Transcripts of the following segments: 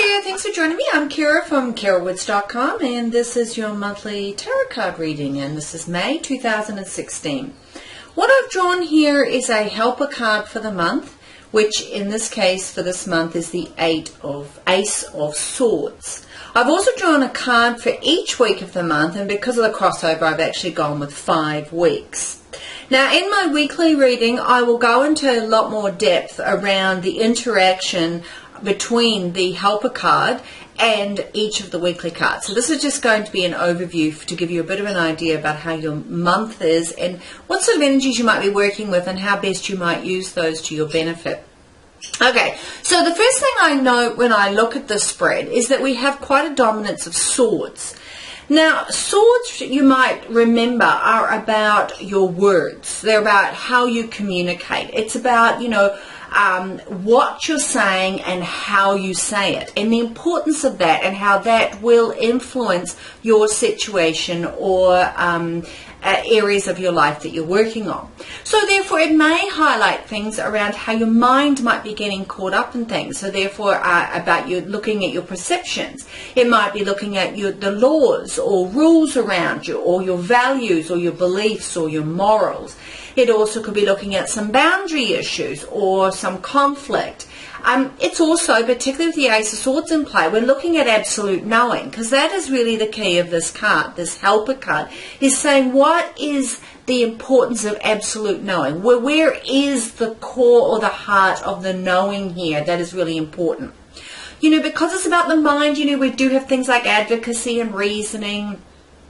there, thanks for joining me. I'm Kira from KiraWoods.com, and this is your monthly tarot card reading, and this is May 2016. What I've drawn here is a helper card for the month, which in this case for this month is the Ace of Swords. I've also drawn a card for each week of the month, and because of the crossover I've actually gone with 5 weeks. Now in my weekly reading I will go into a lot more depth around the interaction between the helper card and each of the weekly cards. So this is just going to be an overview to give you a bit of an idea about how your month is and what sort of energies you might be working with and how best you might use those to your benefit. Okay, so the first thing I note when I look at this spread is that we have quite a dominance of swords. Now, swords, you might remember, are about your words. They're about how you communicate. It's about, what you're saying and how you say it, and the importance of that and how that will influence your situation or areas of your life that you're working on. So therefore it may highlight things around how your mind might be getting caught up in things. So therefore about you looking at your perceptions. It might be looking at the laws or rules around you, or your values or your beliefs or your morals. It also could be looking at some boundary issues or some conflict. It's also, particularly with the Ace of Swords in play, we're looking at absolute knowing, because that is really the key of this card, this helper card, is saying what is the importance of absolute knowing? Where is the core or the heart of the knowing here that is really important? Because it's about the mind, we do have things like advocacy and reasoning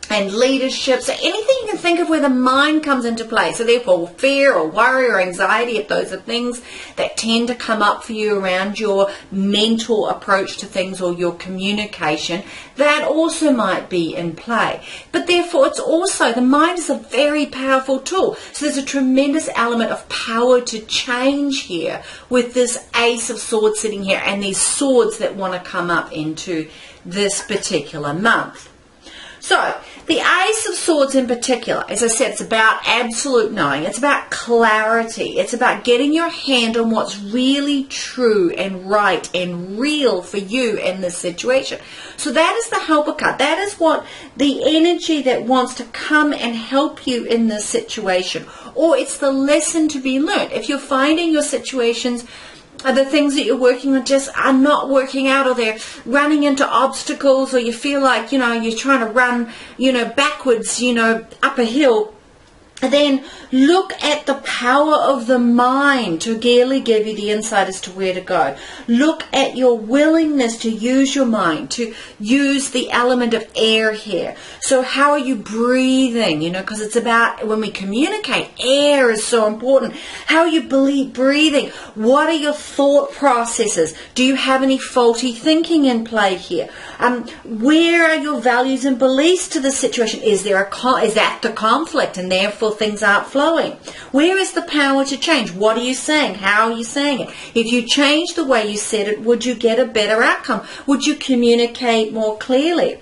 and leadership, so anything you can think of where the mind comes into play. So therefore fear or worry or anxiety, if those are things that tend to come up for you around your mental approach to things or your communication, that also might be in play. But therefore it's also, the mind is a very powerful tool. So there's a tremendous element of power to change here with this Ace of Swords sitting here and these swords that want to come up into this particular month. So, the Ace of Swords in particular, as I said, it's about absolute knowing. It's about clarity. It's about getting your hand on what's really true and right and real for you in this situation. So that is the helper card. That is what the energy that wants to come and help you in this situation. Or it's the lesson to be learned. If you're finding your situations, the things that you're working on just are not working out, or they're running into obstacles, or you feel like, you're trying to run, backwards, up a hill, then look at the power of the mind to really give you the insight as to where to go. Look at your willingness to use your mind, to use the element of air here. So how are you breathing? Because it's about, when we communicate, air is so important. How are you breathing? What are your thought processes? Do you have any faulty thinking in play here? Where are your values and beliefs to the situation? Is that the conflict, and therefore things aren't flowing? Where is the power to change? What are you saying? How are you saying it? If you change the way you said it, would you get a better outcome? Would you communicate more clearly?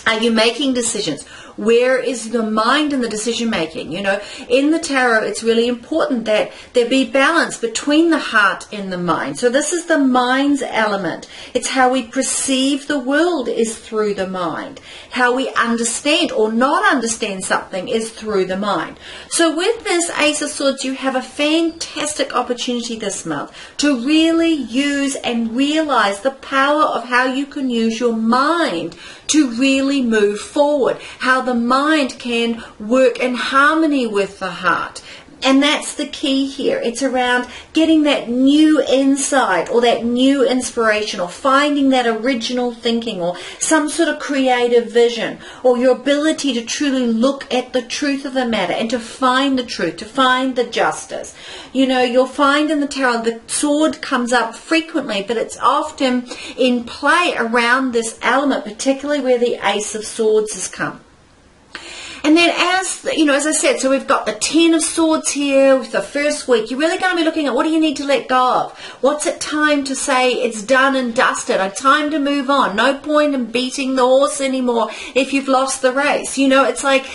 Are you making decisions? Where is the mind in the decision making? In the tarot, it's really important that there be balance between the heart and the mind. So this is the mind's element. It's how we perceive the world is through the mind. How we understand or not understand something is through the mind. So with this Ace of Swords, you have a fantastic opportunity this month to really use and realize the power of how you can use your mind to really move forward, how the mind can work in harmony with the heart. And that's the key here. It's around getting that new insight or that new inspiration, or finding that original thinking, or some sort of creative vision, or your ability to truly look at the truth of the matter and to find the truth, to find the justice. You'll find in the tarot the sword comes up frequently, but it's often in play around this element, particularly where the Ace of Swords has come. And then as I said, so we've got the Ten of Swords here with the first week. You're really going to be looking at what do you need to let go of? What's it time to say it's done and dusted? Time to move on. No point in beating the horse anymore if you've lost the race. It's like,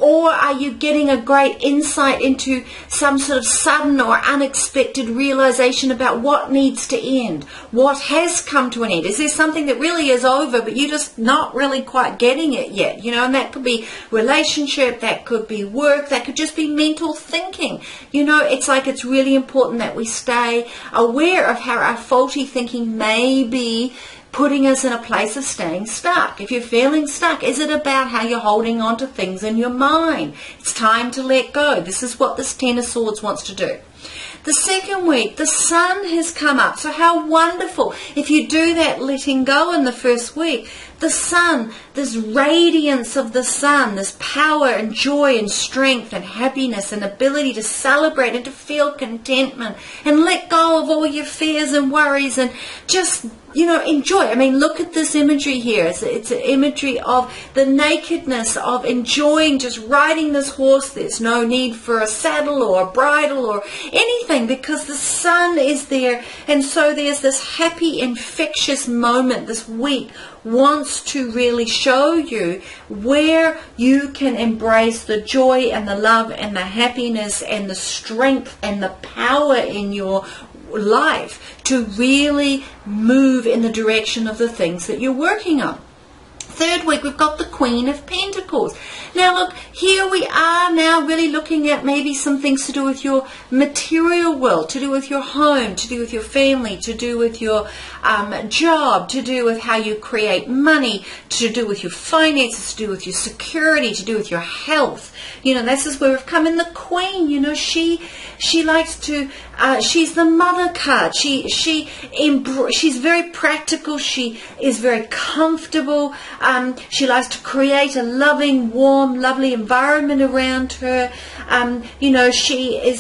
or are you getting a great insight into some sort of sudden or unexpected realization about what needs to end? What has come to an end? Is there something that really is over, but you're just not really quite getting it yet? And that could be relationship, that could be work, that could just be mental thinking. It's like it's really important that we stay aware of how our faulty thinking may be putting us in a place of staying stuck. If you're feeling stuck, is it about how you're holding on to things in your mind? It's time to let go. This is what this Ten of Swords wants to do. The second week, the sun has come up. So how wonderful. If you do that letting go in the first week, the sun, this radiance of the sun, this power and joy and strength and happiness and ability to celebrate and to feel contentment and let go of all your fears and worries and just, enjoy. Look at this imagery here. It's an imagery of the nakedness of enjoying just riding this horse. There's no need for a saddle or a bridle or anything because the sun is there. And so there's this happy, infectious moment this week wants to really show you where you can embrace the joy and the love and the happiness and the strength and the power in your life to really move in the direction of the things that you're working on. Third week, we've got the Queen of Pentacles. Now look, here we are now really looking at maybe some things to do with your material world, to do with your home, to do with your family, to do with your job, to do with how you create money, to do with your finances, to do with your security, to do with your health. This is where we've come in the Queen. She likes to, she's the mother card. She's very practical. She is very comfortable. She likes to create a loving, warm, lovely environment around her. She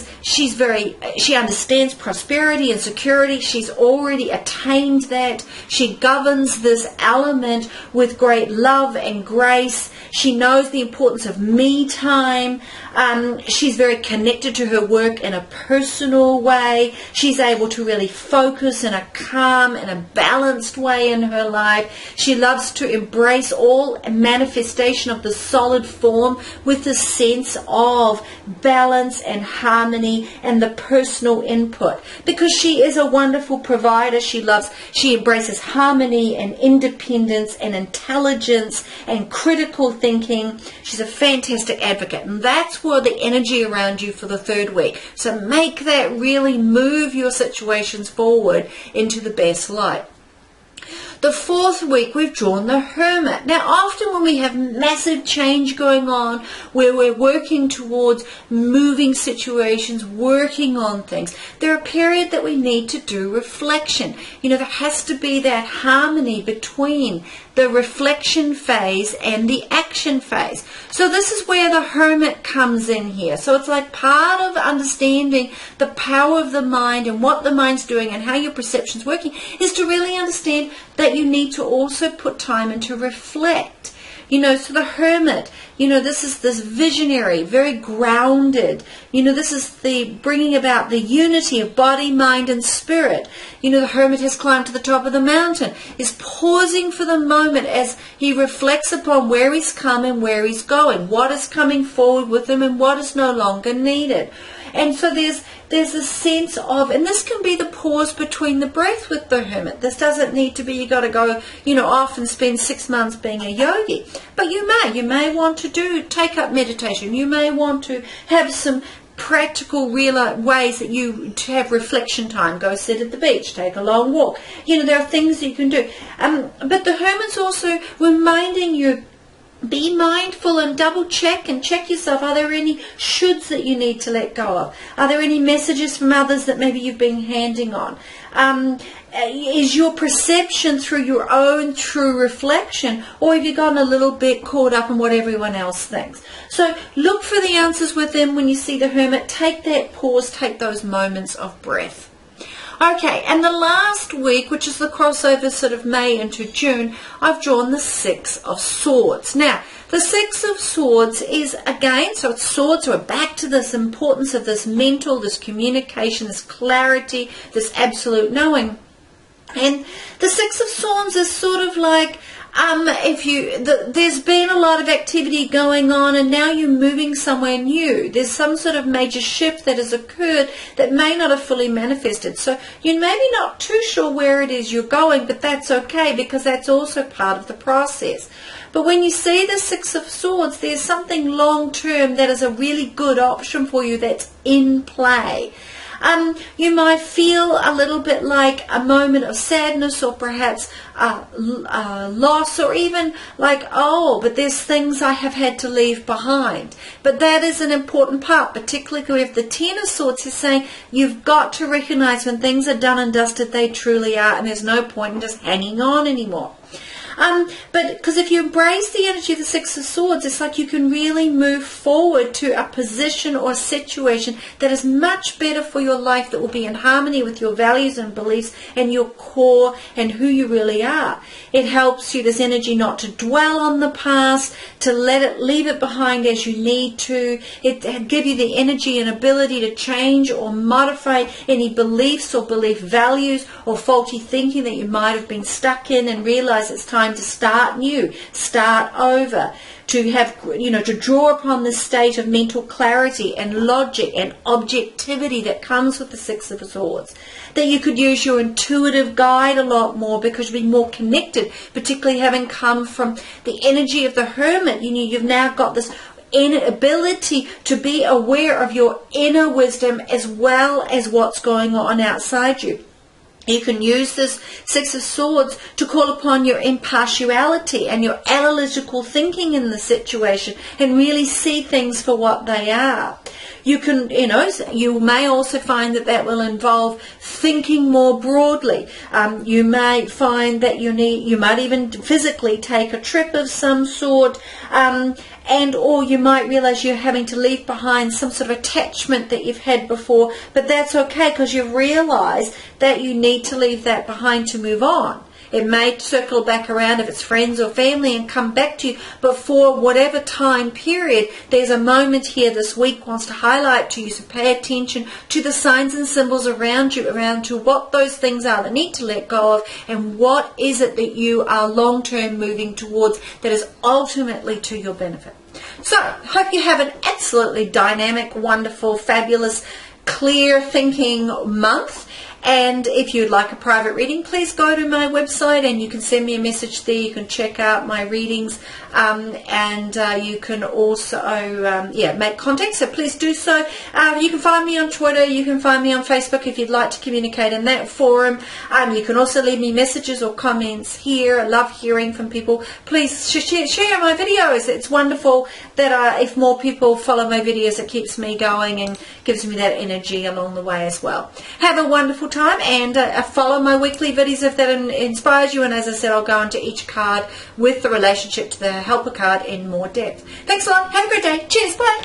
understands prosperity and security. She's already attained that. She governs this element with great love and grace. She knows the importance of me time. She's very connected to her work in a personal way. She's able to really focus in a calm and a balanced way in her life. She loves to embrace all manifestation of the solid form with a sense of balance and harmony and the personal input. Because she is a wonderful provider, she embraces harmony and independence and intelligence and critical thinking. She's a fantastic advocate, and that's where the energy around you for the third week. So make that really move your situations forward into the best light. The fourth week, we've drawn the Hermit. Now, often when we have massive change going on, where we're working towards moving situations, working on things, there are periods that we need to do reflection. There has to be that harmony between the reflection phase and the action phase. So this is where the Hermit comes in here. So it's like part of understanding the power of the mind and what the mind's doing and how your perception's working is to really understand that you need to also put time in to reflect. So the Hermit, this is this visionary, very grounded. This is the bringing about the unity of body, mind, and spirit. The Hermit has climbed to the top of the mountain, is pausing for the moment as he reflects upon where he's come and where he's going, what is coming forward with him and what is no longer needed. And so there's a sense of, and this can be the pause between the breath with the Hermit. This doesn't need to be, you got to go, off and spend 6 months being a yogi. But you may want to take up meditation. You may want to have some practical, real ways that you to have reflection time. Go sit at the beach, take a long walk. There are things that you can do. But the Hermit's also reminding you, be mindful and double check and check yourself. Are there any shoulds that you need to let go of? Are there any messages from others that maybe you've been handing on? Is your perception through your own true reflection, or have you gotten a little bit caught up in what everyone else thinks? So look for the answers within when you see the Hermit. Take that pause, take those moments of breath. Okay, and the last week, which is the crossover sort of May into June, I've drawn the Six of Swords. Now, the Six of Swords is, again, so it's swords, so we're back to this importance of this mental, this communication, this clarity, this absolute knowing. And the Six of Swords is sort of like, there's been a lot of activity going on and now you're moving somewhere new. There's some sort of major shift that has occurred that may not have fully manifested. So you're maybe not too sure where it is you're going, but that's okay because that's also part of the process. But when you see the Six of Swords, there's something long-term that is a really good option for you that's in play. You might feel a little bit like a moment of sadness or perhaps loss, or even like, oh, but there's things I have had to leave behind. But that is an important part, particularly with the Ten of Swords is saying you've got to recognize when things are done and dusted, they truly are, and there's no point in just hanging on anymore. But because if you embrace the energy of the Six of Swords, it's like you can really move forward to a position or a situation that is much better for your life, that will be in harmony with your values and beliefs and your core and who you really are. It helps you, this energy, not to dwell on the past, to leave it behind as you need to. It gives you the energy and ability to change or modify any beliefs or belief values or faulty thinking that you might have been stuck in, and realize it's time to start new, start over, to have, to draw upon the state of mental clarity and logic and objectivity that comes with the Six of Swords. That you could use your intuitive guide a lot more because you'll be more connected, particularly having come from the energy of the Hermit. You've now got this ability to be aware of your inner wisdom as well as what's going on outside you. You can use this Six of Swords to call upon your impartiality and your analytical thinking in the situation and really see things for what they are. You can, you may also find that will involve thinking more broadly. You may find that you might even physically take a trip of some sort, or you might realize you're having to leave behind some sort of attachment that you've had before, but that's okay because you've realized that you need to leave that behind to move on. It may circle back around if it's friends or family and come back to you, but for whatever time period, there's a moment here this week wants to highlight to you, so pay attention to the signs and symbols around you, around to what those things are that need to let go of, and what is it that you are long-term moving towards that is ultimately to your benefit. So, hope you have an absolutely dynamic, wonderful, fabulous, clear thinking month. And if you'd like a private reading, please go to my website and you can send me a message there. You can check out my readings, and you can also make contact, so please do so. You can find me on Twitter, you can find me on Facebook if you'd like to communicate in that forum. You can also leave me messages or comments here. I love hearing from people. Please share my videos. It's wonderful that if more people follow my videos, it keeps me going and gives me that energy along the way as well. Have a wonderful time, and follow my weekly videos if that inspires you. And as I said, I'll go into each card with the relationship to the helper card in more depth. Thanks a lot. Have a great day. Cheers. Bye.